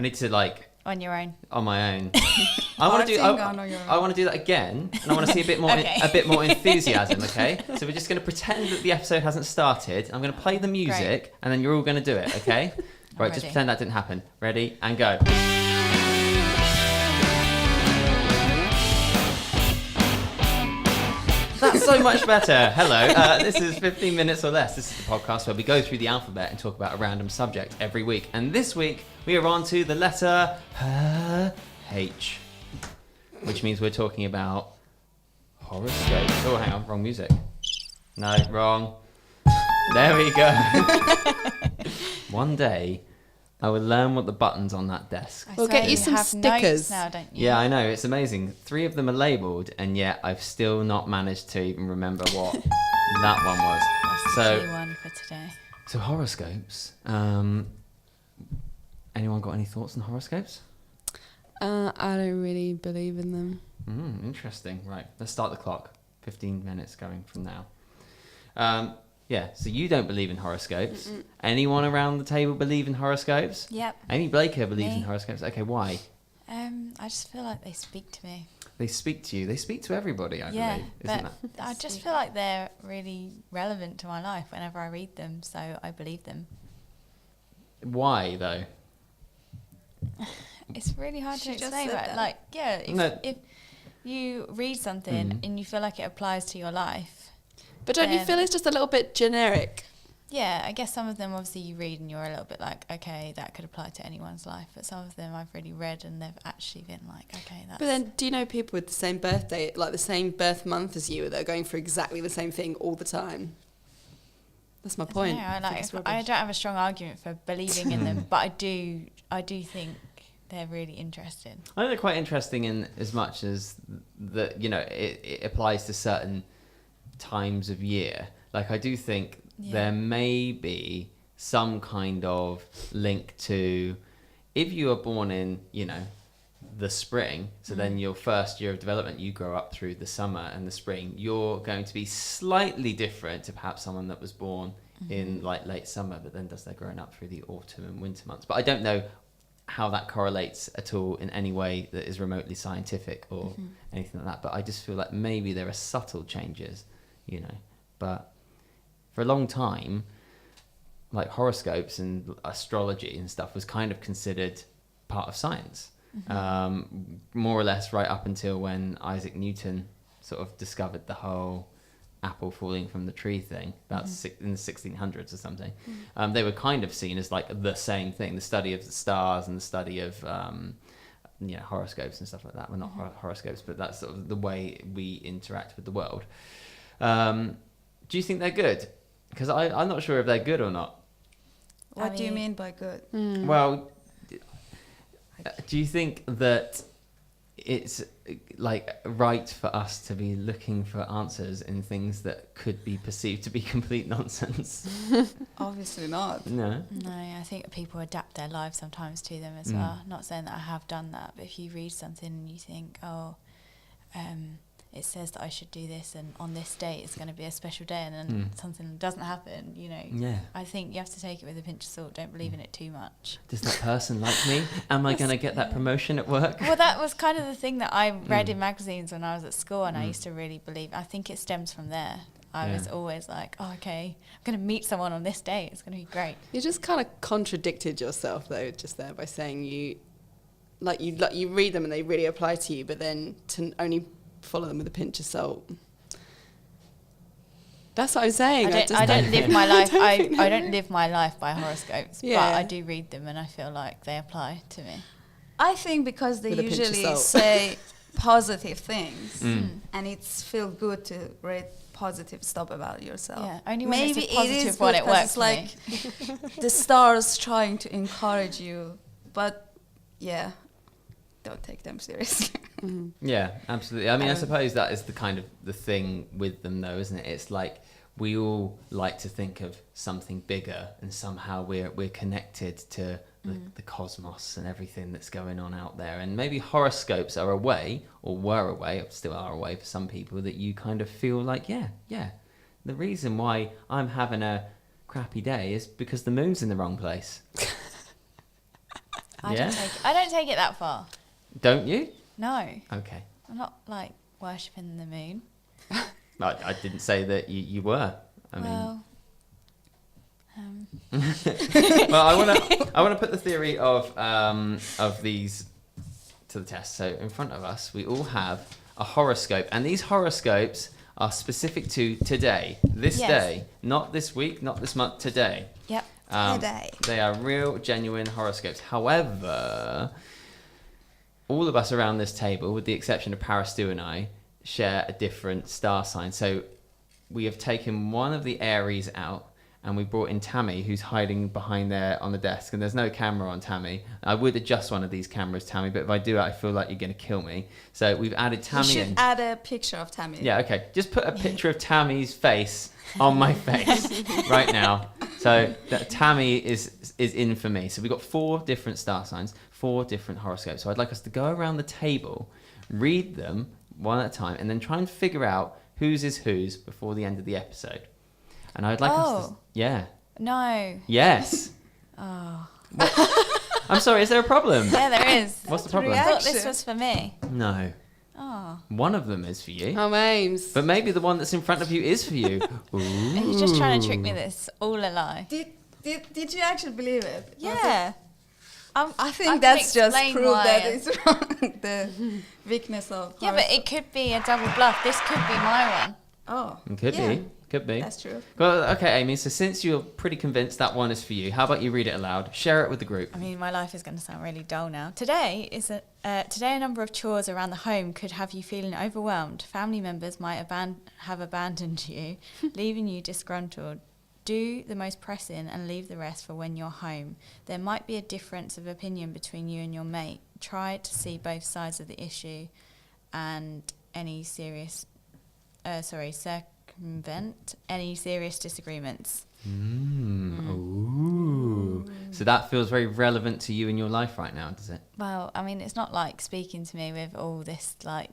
me to like on your own. On my own. I want to do that again, and I want to see a bit more a bit more enthusiasm. Okay, so we're just going to pretend that the episode hasn't started. I'm going to play the music, and then you're all going to do it. Okay, right? Just pretend that didn't happen. Ready and go. That's so much better. Hello, this is 15 Minutes or Less. This is the podcast where we go through the alphabet and talk about a random subject every week. And this week, we are on to the letter H, which means we're talking about horoscopes. Oh, hang on, wrong music. No, wrong. There we go. One day, I will learn what the buttons on that desk. We'll get you some stickers now, don't you? Yeah, I know. It's amazing. 3 of them are labelled, and yet I've still not managed to even remember what that one was. That's the key one for today. So horoscopes. Anyone got any thoughts on horoscopes? I don't really believe in them. Interesting. Right. Let's start the clock. 15 minutes going from now. Yeah, so you don't believe in horoscopes. Mm-mm. Anyone around the table believe in horoscopes? Yep. Amy Blaker believes in horoscopes. Okay, why? I just feel like they speak to me. They speak to you. They speak to everybody, I believe. Isn't that? I just feel like they're really relevant to my life whenever I read them, so I believe them. Why, though? It's really hard to explain, but like, if you read something and you feel like it applies to your life. But don't you feel it's just a little bit generic? Yeah, I guess some of them obviously you read and you're a little bit like, okay, that could apply to anyone's life. But some of them I've really read and they've actually been like, okay, that's... But then do you know people with the same birthday, like the same birth month as you, that are going through exactly the same thing all the time? That's my point. I don't have a strong argument for believing in them, but I do think they're really interesting. I think they're quite interesting in as much as that, you know, it applies to certain times of year. Like I do think there may be some kind of link to if you are born in, you know, the spring, so then your first year of development, you grow up through the summer and the spring, you're going to be slightly different to perhaps someone that was born in like late summer but then does their growing up through the autumn and winter months. But I don't know how that correlates at all in any way that is remotely scientific or anything like that. But I just feel like maybe there are subtle changes, you know. But for a long time, like horoscopes and astrology and stuff was kind of considered part of science, more or less right up until when Isaac Newton sort of discovered the whole apple falling from the tree thing about in the 1600s or something. They were kind of seen as like the same thing, the study of the stars and the study of horoscopes and stuff like that. Well, not horoscopes, but that's sort of the way we interact with the world. Do you think they're good? Because I'm not sure if they're good or not. What do you mean by good? Well, do you think that it's like right for us to be looking for answers in things that could be perceived to be complete nonsense? Obviously not. No, I think people adapt their lives sometimes to them as well. Not saying that I have done that, but if you read something and you think, it says that I should do this and on this date it's going to be a special day, and then something doesn't happen, you know. I think you have to take it with a pinch of salt. Don't believe in it too much. Does that person like me? Am I going to get that promotion at work? Well, that was kind of the thing that I read in magazines when I was at school, and I used to really believe. I think it stems from there. I was always like, oh, okay, I'm going to meet someone on this day. It's going to be great. You just kind of contradicted yourself, though, just there by saying you read them and they really apply to you, but then to only follow them with a pinch of salt. That's what I'm saying. I don't live my life. I don't live my life by horoscopes, but I do read them, and I feel like they apply to me. I think because they usually say positive things, and it's feel good to read positive stuff about yourself. Yeah, only when maybe it's a positive one it works. It's like the stars trying to encourage you, but don't take them seriously. Yeah, absolutely. I mean, I suppose that is the kind of the thing with them, though, isn't it? It's like we all like to think of something bigger, and somehow we're connected to the cosmos and everything that's going on out there. And maybe horoscopes are a way, or were a way, or still are a way for some people, that you kind of feel like, the reason why I'm having a crappy day is because the moon's in the wrong place. I don't take it that far. Don't you? No. Okay. I'm not like worshipping the moon. I didn't say that you were. Well, well, I want to put the theory of these to the test. So in front of us, we all have a horoscope, and these horoscopes are specific to today, this day, not this week, not this month, today. Yep. Today. They are real, genuine horoscopes. However, all of us around this table, with the exception of Paris, Stu and I, share a different star sign. So we have taken one of the Aries out, and we brought in Tammy, who's hiding behind there on the desk, and there's no camera on Tammy. I would adjust one of these cameras, Tammy, but if I do it, I feel like you're going to kill me. So we've added Tammy in. You should add a picture of Tammy. Yeah, okay. Just put a picture of Tammy's face on my face right now. So that Tammy is in for me. So we've got 4 different star signs, 4 different horoscopes. So I'd like us to go around the table, read them one at a time, and then try and figure out whose is whose before the end of the episode. And I'd like us to... Yeah. No. Yes. Oh. I'm sorry, is there a problem? Yeah, there is. What's the problem? I thought this was for me. No. Oh. One of them is for you. Oh, Ames. But maybe the one that's in front of you is for you. Are you just trying to trick me that it's all a lie? Did you actually believe it? Yeah. I think that's just proof that it's wrong. The weakness of... Yeah, but it could be a double bluff. This could be my one. Oh. It could be. Could be. That's true. Well, okay, Amy, so since you're pretty convinced that one is for you, how about you read it aloud? Share it with the group. I mean, my life is going to sound really dull now. Today a number of chores around the home could have you feeling overwhelmed. Family members might have abandoned you, leaving you disgruntled. Do the most pressing and leave the rest for when you're home. There might be a difference of opinion between you and your mate. Try to see both sides of the issue and circumvent any serious disagreements. Ooh. So that feels very relevant to you in your life right now, does it? Well, I mean, it's not like speaking to me with all this, like,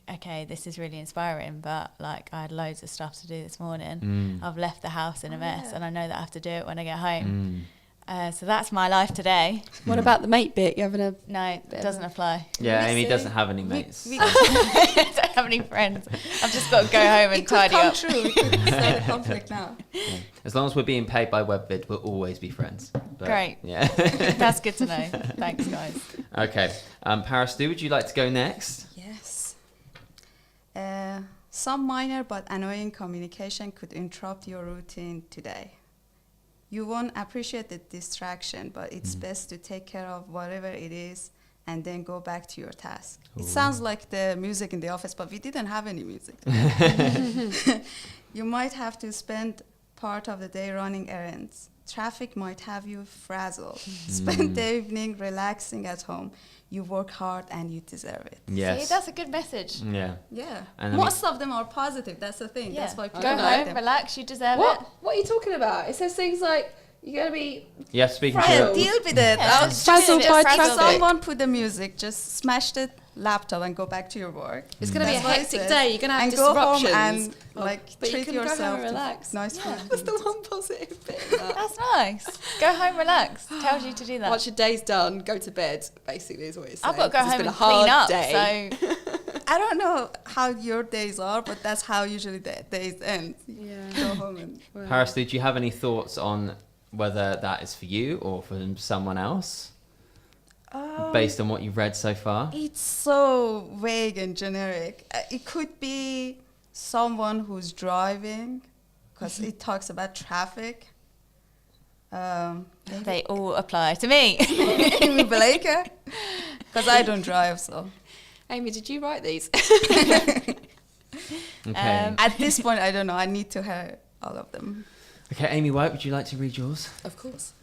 okay, this is really inspiring, but like I had loads of stuff to do this morning. I've left the house in a mess, and I know that I have to do it when I get home. So that's my life today. What about the mate bit? You having a... No, it doesn't apply. Yeah, Amy doesn't have any mates. I don't have any friends. I've just got to go home and tidy up. True. We could start a conflict now. Yeah. As long as we're being paid by WebVid, we'll always be friends. But, great. Yeah. That's good to know. Thanks, guys. Okay. Paris, would you like to go next? Yes. Some minor but annoying communication could interrupt your routine today. You won't appreciate the distraction, but it's best to take care of whatever it is and then go back to your task. Ooh. It sounds like the music in the office, but we didn't have any music. You might have to spend part of the day running errands. Traffic might have you frazzled. Spend the evening relaxing at home. You work hard and you deserve it. Yes. See, that's a good message. Yeah. Yeah. And most of them are positive. That's the thing. Yeah. That's why people Go like home, them. relax, you deserve What? it. What are you talking about? It says things like, you're going to be... Yeah, speaking Yeah, to... deal with it. Yeah, Just frazzled just by frazzled. traffic. someone put the music, just smash the laptop and go back to your work. It's going to be a That's what it hectic says. day. You're going to have And disruptions. go home and But you treat can go home yourself and to relax. nice Yeah, food. that's the one positive bit. of that. That's nice. Go home, relax. Tells you to do that. Once your day's done, go to bed, basically, is what it's saying. I've got to go 'cause home it's been and a hard clean up. day. So I don't know how your days are, but that's how usually the days end. Yeah. Go home and... Paris, did you have any thoughts on whether that is for you or for someone else, based on what you've read so far? It's so vague and generic. It could be someone who's driving, because it talks about traffic. they all apply to me. Amy Blake, because I don't drive, so. Amy, did you write these? Okay. At this point, I don't know. I need to hear all of them. Okay, Amy White, would you like to read yours? Of course.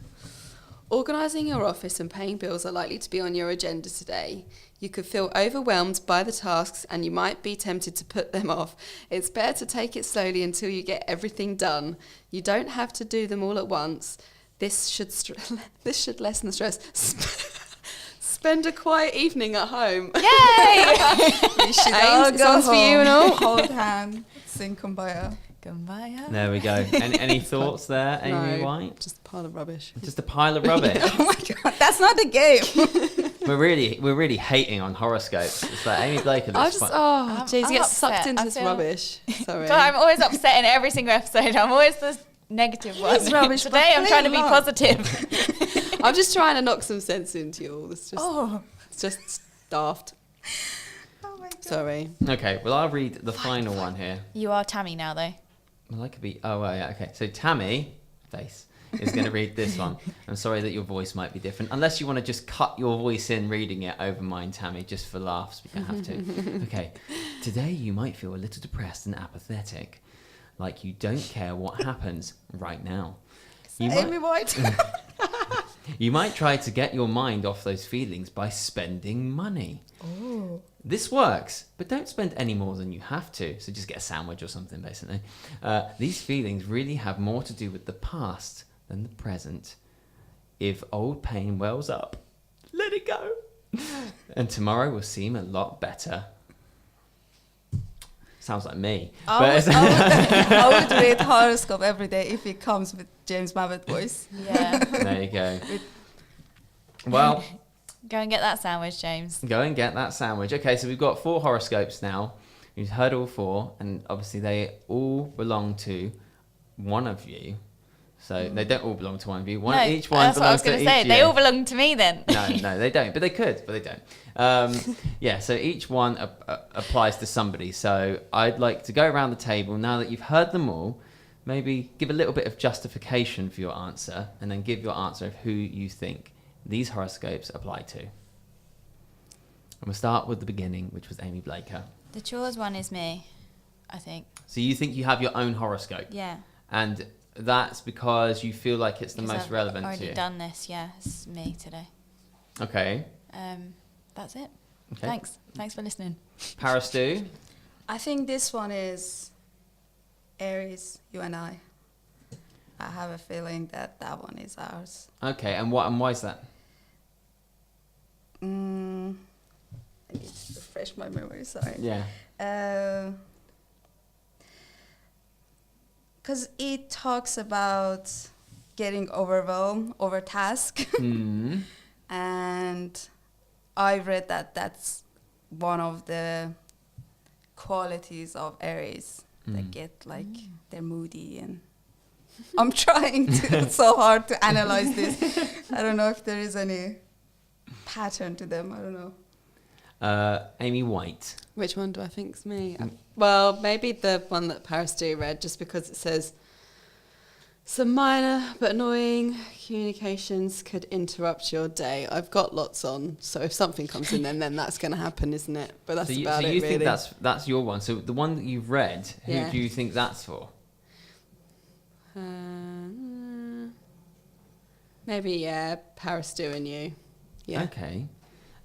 Organising your office and paying bills are likely to be on your agenda today. You could feel overwhelmed by the tasks and you might be tempted to put them off. It's better to take it slowly until you get everything done. You don't have to do them all at once. This should lessen the stress. spend a quiet evening at home. Yay! We should all Ames, go songs for you and all. hold hand, sing Kumbaya. Kumbaya. There we go. Any thoughts there, Amy No, White? just a pile of rubbish. Just a pile of rubbish. Oh my god, that's not a game. We're really hating on horoscopes. It's like Amy Blake. I just, I'm jeez, get sucked upset. into I this feel- rubbish. Sorry. God, I'm always upset in every single episode. I'm always the negative one. It's rubbish, but Today I'm play trying to be along. positive. I'm just trying to knock some sense into you all. It's just daft. Oh my god. Sorry. Okay, well, I'll read the final one here. You are Tammy now, though. Well, I could be. Oh, well, yeah, okay. So Tammy, face, is going to read this one. I'm sorry that your voice might be different. Unless you want to just cut your voice in reading it over mine, Tammy, just for laughs. We don't have to. Okay. Today you might feel a little depressed and apathetic. Like you don't care what happens right now. Amy White. You might try to get your mind off those feelings by spending money. Oh. This works, but don't spend any more than you have to. So just get a sandwich or something, basically. These feelings really have more to do with the past than the present. If old pain wells up, let it go. And tomorrow will seem a lot better. Sounds like me. I would read horoscope every day if it comes with James Mabbott voice. Yeah. There you go. Well, Go and get that sandwich, James. go and get that sandwich. Okay, so we've got 4 horoscopes now. You've heard all 4, and obviously they all belong to one of you. So they don't all belong to one of you. Each one that's what I was belongs to going each to say. of They you. all belong to me then. No, they don't. But they could, but they don't. Yeah, so each one applies to somebody. So I'd like to go around the table now that you've heard them all. Maybe give a little bit of justification for your answer, and then give your answer of who you think these horoscopes apply to. And we'll start with the beginning, which was Amy Blaker. The chores one is me, I think. So you think you have your own horoscope, Yeah. and that's because you feel like it's the 'Cause most I've relevant to already you. done this. Yeah, it's me today. Okay. That's it. Okay. Thanks for listening. Parastu. I think this one is Aries, you and I. I have a feeling that one is ours. Okay, and why is that? I need to refresh my memory, sorry. Yeah. Because it talks about getting overwhelmed, overtasked. Hmm. And I read that that's one of the qualities of Aries. They get like, they're moody, and I'm trying to so hard to analyze this. I don't know if there is any pattern to them. I don't know. Amy White. Which one do I think's me? Well, maybe the one that Paris do read, just because it says some minor but annoying communications could interrupt your day. I've got lots on, so if something comes in, then that's going to happen, isn't it? But that's about it, you really. think that's your one. So the one that you've read, who Yeah. do you think that's for? Maybe, yeah, Paris doing you. Yeah. Okay.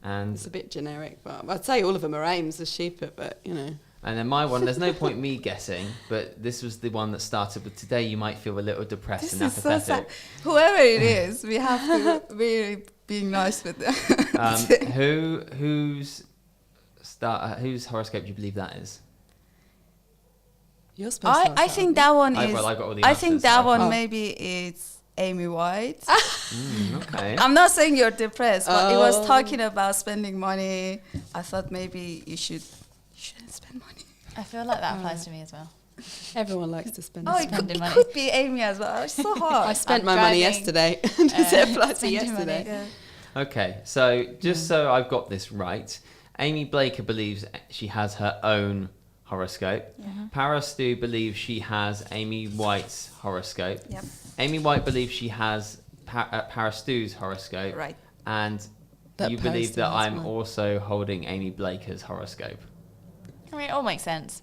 And It's a bit generic, but I'd say all of them are aims as sheep, but you know. and then my one, there's no point me guessing, but this was the one that started with today you might feel a little depressed This and is so sad. apathetic. Whoever it is, we have to really being nice with them. Whose horoscope do you believe that is? You're supposed to I think that one I is. got all the I answers, think that so- one Oh. maybe it's Amy White. Okay. I'm not saying you're depressed, but it was Oh. talking about spending money. I thought maybe you shouldn't spend money. I feel like that applies to me as well. Everyone likes to spend. Oh, it Spending money. could be Amy as well. It's so I hard. spent I'm my money driving, yesterday. Does it apply to spending money. yesterday? Yeah. Okay, so just so I've got this right, Amy Blaker believes she has her own horoscope. Parastu believes she has Amy White's horoscope. Yep. Amy White believes she has Parastu's horoscope. Right. And That you believe Parastu that has I'm mine. also holding Amy Blaker's horoscope. I mean, it all makes sense.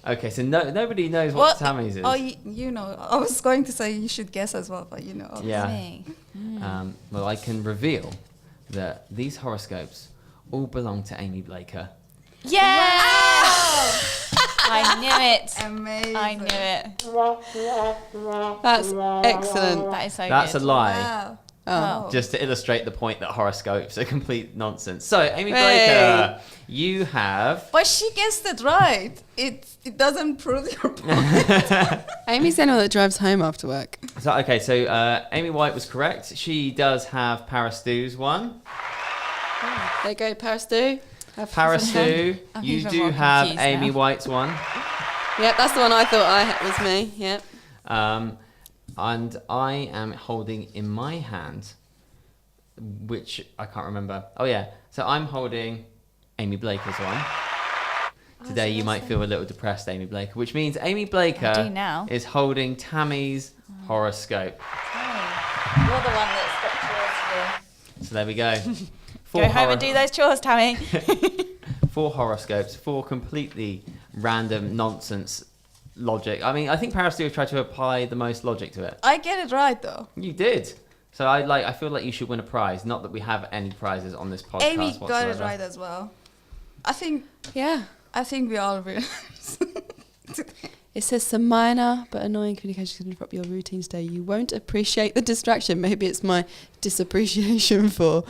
Okay, so nobody knows what What? Tammy's is. Oh, you know. I was going to say you should guess as well, but you know. Yeah. Me. Well, I can reveal that these horoscopes all belong to Amy Blaker. Yeah! I knew it. Amazing. I knew it. That's excellent. That is so That's good. a lie. Wow. Oh. Just to illustrate the point that horoscopes are complete nonsense. So, Amy Hey. Blaker, you have... But she guessed it right. It doesn't prove your point. Amy's the one that drives home after work. So, okay, so Amy White was correct. She does have Parastu's one. There you go, Paris do. Parastu, I'm you even do more have confused Amy now. White's one. Yep, that's the one I thought was me. Yep. And I am holding in my hand, which I can't remember. Oh, yeah. So I'm holding Amy Blaker's one. Today you might feel a little depressed, Amy Blaker, which means Amy I do Blaker now. is holding Tammy's horoscope. You're the one that's got chores to So there we go. do. Go home and do those chores, Tammy. 4 horoscopes, 4 completely random nonsense logic. I mean, I think Paris have tried to apply the most logic to it. I get it right though. You did. So I feel like you should win a prize. Not that we have any prizes on this podcast Amy whatsoever. got it right as well. I think we all realize. It says some minor but annoying communication can interrupt your routine today. You won't appreciate the distraction. Maybe it's my disappreciation for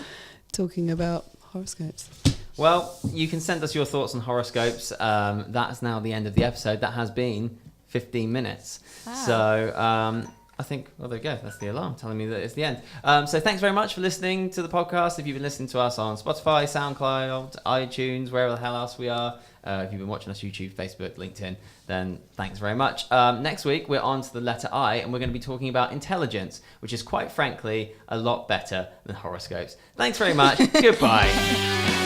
talking about horoscopes. Well, you can send us your thoughts on horoscopes. That's now the end of the episode. That has been 15 minutes. Wow. So I think, well, there you go. That's the alarm telling me that it's the end. So thanks very much for listening to the podcast. If you've been listening to us on Spotify, SoundCloud, iTunes, wherever the hell else we are, if you've been watching us YouTube, Facebook, LinkedIn, then thanks very much. Next week, we're on to the letter I, and we're going to be talking about intelligence, which is quite frankly a lot better than horoscopes. Thanks very much. Goodbye.